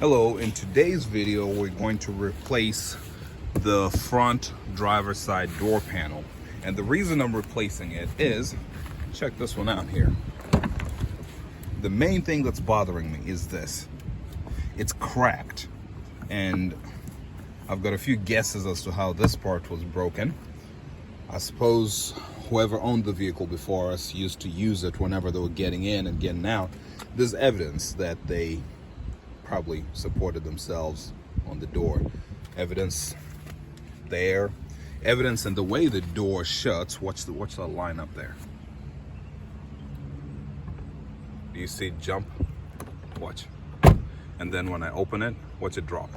Hello, in today's video we're going to replace the front driver's side door panel, and the reason I'm replacing it is, check this one out here. The main thing that's bothering me is this. It's cracked, and I've got a few guesses as to how this part was broken. I suppose whoever owned the vehicle before us used to use it whenever they were getting in and getting out. There's evidence that they probably supported themselves on the door. Evidence there. Evidence in the way the door shuts. Watch that line up there. Do you see it jump? Watch. And then when I open it, watch it drop.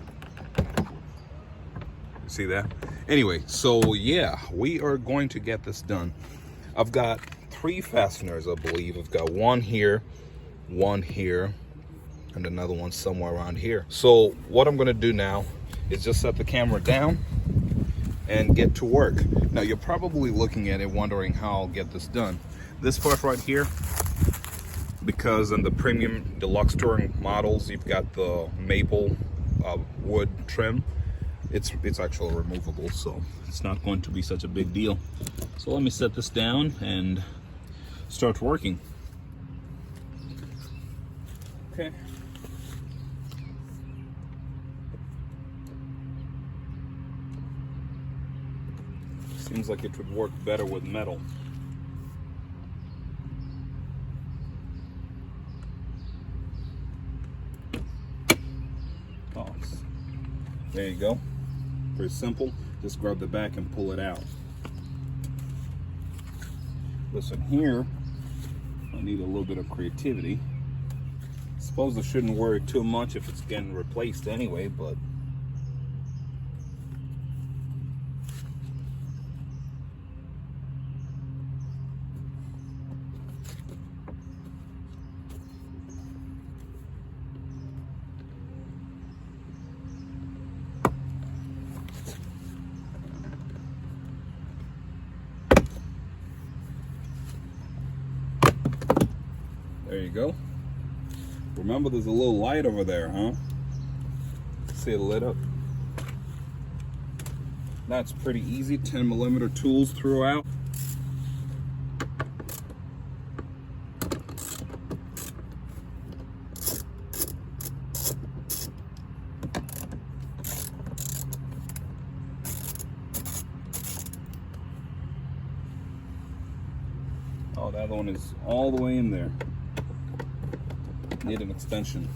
You see that? Anyway, so yeah, we are going to get this done. I've got 3 fasteners, I believe. I've got one here, and another one somewhere around here. So what I'm gonna do now is just set the camera down and get to work. Now you're probably looking at it wondering how I'll get this done. This part right here, because in the premium deluxe touring models you've got the maple wood trim, it's actually removable, so it's not going to be such a big deal. So let me set this down and start working. Okay. Seems like it would work better with metal. Oh, there you go. Pretty simple. Just grab the back and pull it out. Listen here, I need a little bit of creativity. Suppose I shouldn't worry too much if it's getting replaced anyway, but there you go. Remember, there's a little light over there, huh? See it lit up? That's pretty easy. 10mm tools throughout. Oh, the other one is all the way in there. Need an extension.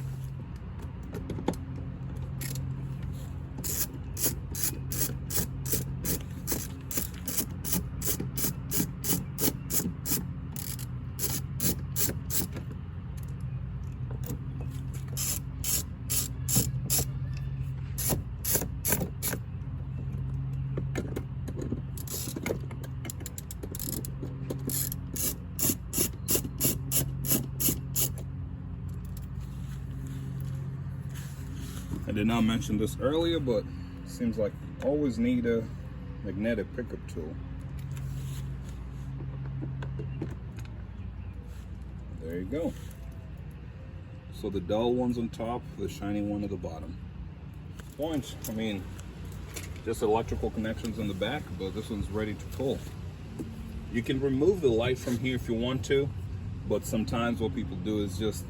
I did not mention this earlier, but it seems like you always need a magnetic pickup tool. There you go. So the dull one's on top, the shiny one at the bottom. Points, I mean, just electrical connections in the back, but this one's ready to pull. You can remove the light from here if you want to, but sometimes what people do is just,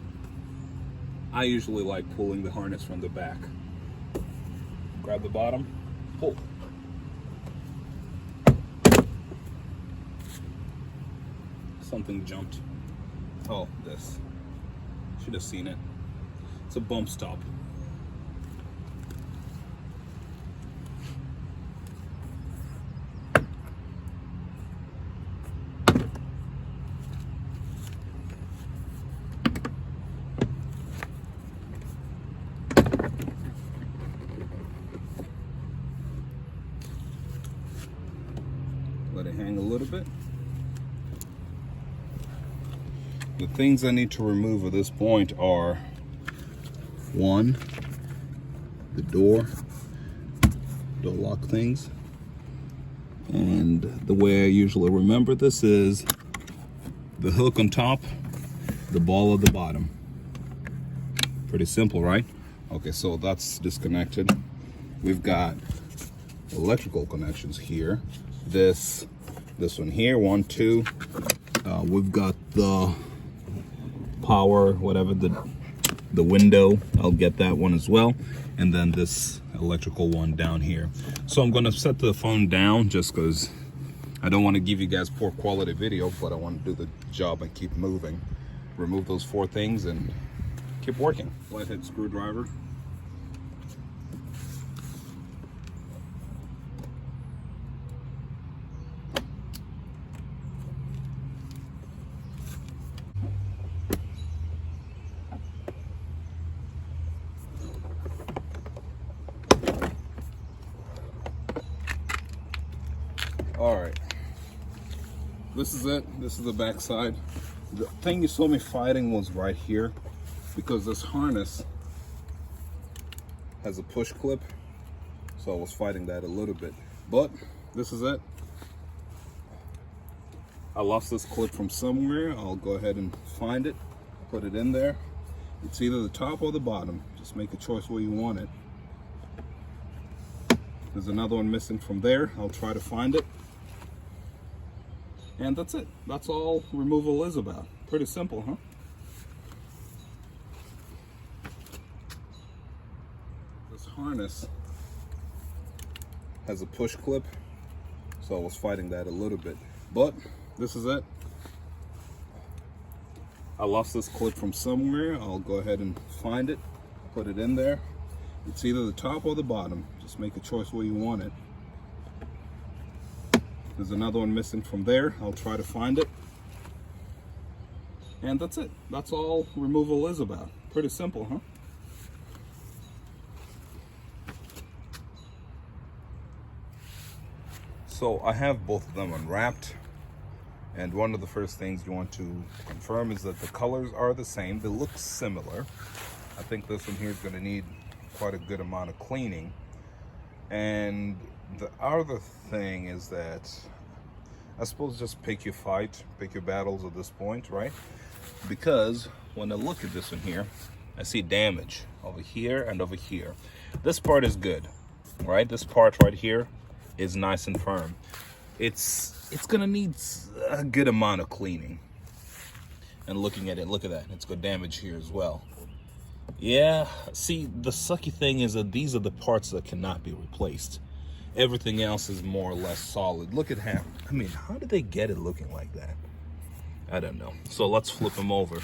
I usually like pulling the harness from the back. Grab the bottom, pull. Something jumped. Oh, this. Should have seen it. It's a bump stop. Let it hang a little bit. The things I need to remove at this point are, one, the door lock things, and the way I usually remember this is the hook on top, the ball at the bottom. Pretty simple, right? Okay, so that's disconnected. We've got electrical connections here. This one here, 1, 2. We've got the power, whatever, the window. I'll get that one as well. And then this electrical one down here. So I'm gonna set the phone down just because I don't want to give you guys poor quality video, but I want to do the job and keep moving. Remove those 4 things and keep working. Flathead screwdriver. All right, this is it. This is the back side. The thing you saw me fighting was right here, because this harness has a push clip, so I was fighting that a little bit. But this is it. I lost this clip from somewhere. I'll go ahead and find it, put it in there. It's either the top or the bottom. Just make a choice where you want it. There's another one missing from there. I'll try to find it. And that's it. That's all removal is about. Pretty simple, huh? This harness has a push clip, so I was fighting that a little bit. But this is it. I lost this clip from somewhere. I'll go ahead and find it, put it in there. It's either the top or the bottom. Just make a choice where you want it. There's another one missing from there. I'll try to find it. And that's it. That's all removal is about. Pretty simple, huh? So I have both of them unwrapped. And one of the first things you want to confirm is that the colors are the same. They look similar. I think this one here is going to need quite a good amount of cleaning. And the other thing is that, I suppose, just pick your fight, pick your battles at this point, right? Because when I look at this one here, I see damage over here and over here. This part is good, right? This part right here is nice and firm. It's gonna need a good amount of cleaning. And looking at it, look at that, it's got damage here as well. Yeah, see, the sucky thing is that these are the parts that cannot be replaced. Everything else is more or less solid. Look at how, I mean, how did they get it looking like that? I don't know. So let's flip them over.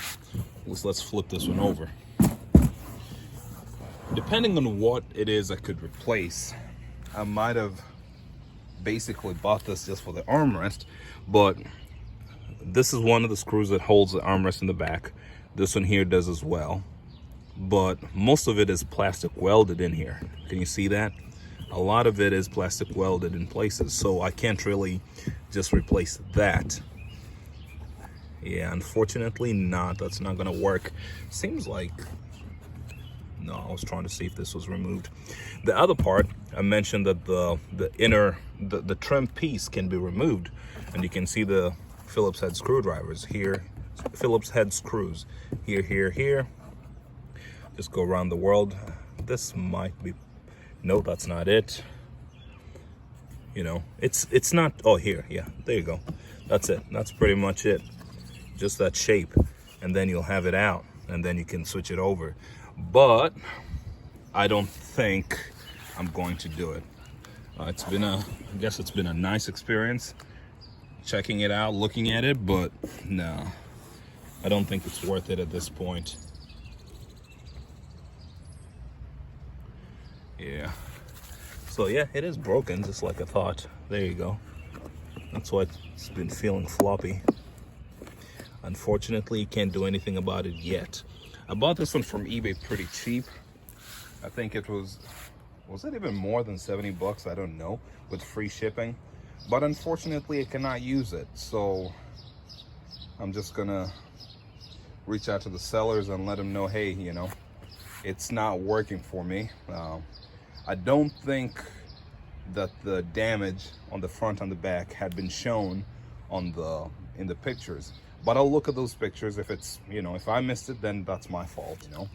Let's flip this one over. Depending on what it is I could replace, I might have basically bought this just for the armrest, but this is one of the screws that holds the armrest in the back. This one here does as well. But most of it is plastic welded in here. Can you see that? A lot of it is plastic welded in places, so I can't really just replace that. Yeah, unfortunately not. That's not gonna work. Seems like, no, I was trying to see if this was removed. The other part, I mentioned that the inner, the trim piece can be removed, and you can see the Phillips head screwdrivers here, Phillips head screws here, here, here. Just go around the world. This might be, no, that's not it. You know, it's not, oh, here, yeah, there you go. That's it, that's pretty much it. Just that shape, and then you'll have it out, and then you can switch it over. But I don't think I'm going to do it. It's been I guess it's been a nice experience checking it out, looking at it, but no, I don't think it's worth it at this point. Yeah, so yeah, it is broken, just like I thought. There you go. That's why it's been feeling floppy. Unfortunately, you can't do anything about it yet. I bought this one from eBay pretty cheap. I think it was it even more than 70 bucks? I don't know, with free shipping. But unfortunately, I cannot use it. So I'm just gonna reach out to the sellers and let them know, hey, you know, it's not working for me. I don't think that the damage on the front and the back had been shown on in the pictures. But I'll look at those pictures. If it's, you know, if I missed it, then that's my fault, you know.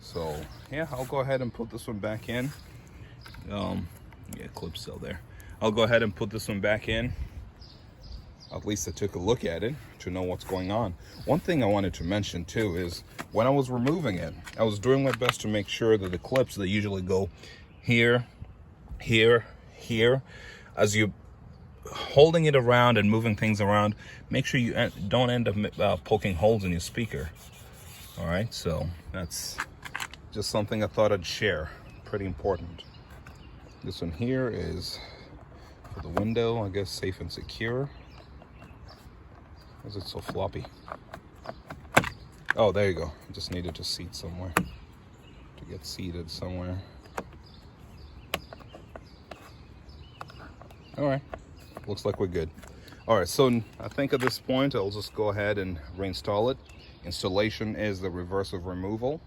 So yeah, I'll go ahead and put this one back in. Yeah, clip's still there. I'll go ahead and put this one back in. At least I took a look at it to know what's going on. One thing I wanted to mention too is when I was removing it, I was doing my best to make sure that the clips that usually go here, here, here, as you holding it around and moving things around, make sure you don't end up poking holes in your speaker. All right, so that's just something I thought I'd share. Pretty important. This one here is for the window, I guess, safe and secure. Why is it so floppy? Oh, there you go. I just needed to seat somewhere, to get seated somewhere. All right, looks like we're good. All right, so I think at this point, I'll just go ahead and reinstall it. Installation is the reverse of removal,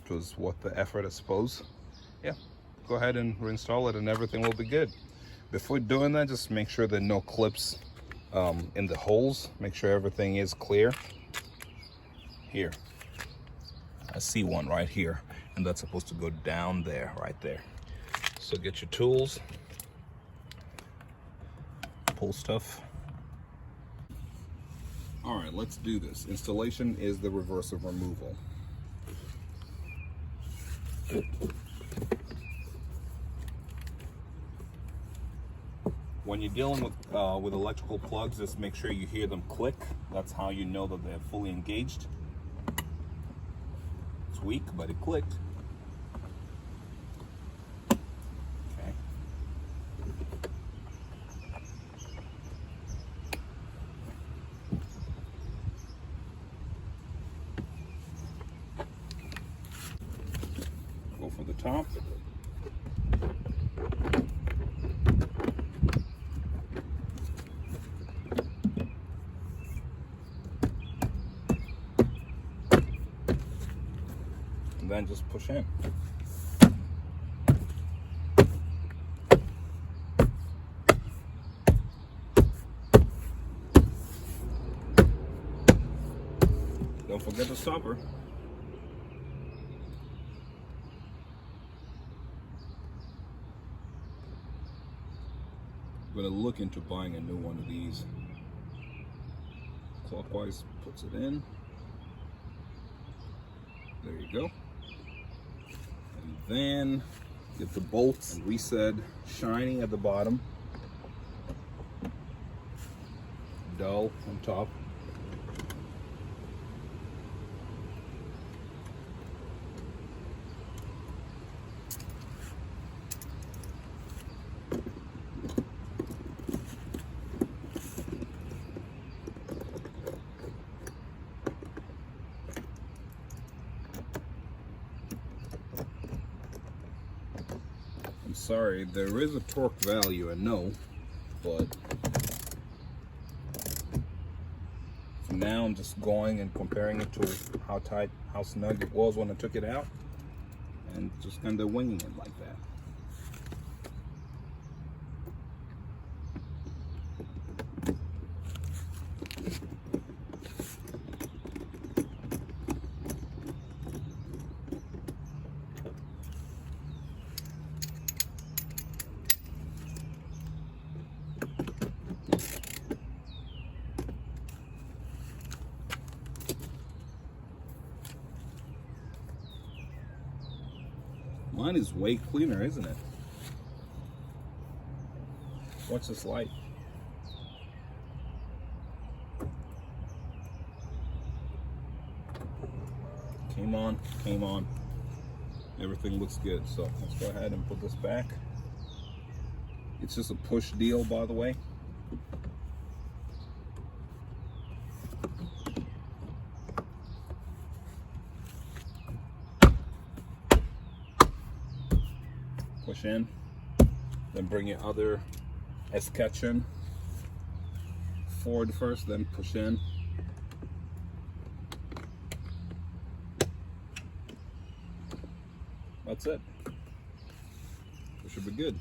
which was what the effort, I suppose. Yeah, go ahead and reinstall it and everything will be good. Before doing that, just make sure there are no clips in the holes. Make sure everything is clear. Here, I see one right here, and that's supposed to go down there, right there. So get your tools, pull stuff. All right, let's do this. Installation is the reverse of removal. When you're dealing with electrical plugs, just make sure you hear them click. That's how you know that they're fully engaged. It's weak, but it clicked. Okay. Go for the top. Then just push in. Don't forget the stopper. I'm gonna look into buying a new one of these. Clockwise puts it in. There you go. And then get the bolts and reset, shiny at the bottom, dull on top. I'm sorry, there is a torque value, I know, but for now I'm just going and comparing it to how tight, how snug it was when I took it out, and just kind of winging it like that. Mine is way cleaner, isn't it? Watch this light. Came on, came on. Everything looks good. So let's go ahead and put this back. It's just a push deal, by the way. Push in, then bring your other S-catch in. Forward first, then push in. That's it. It should be good.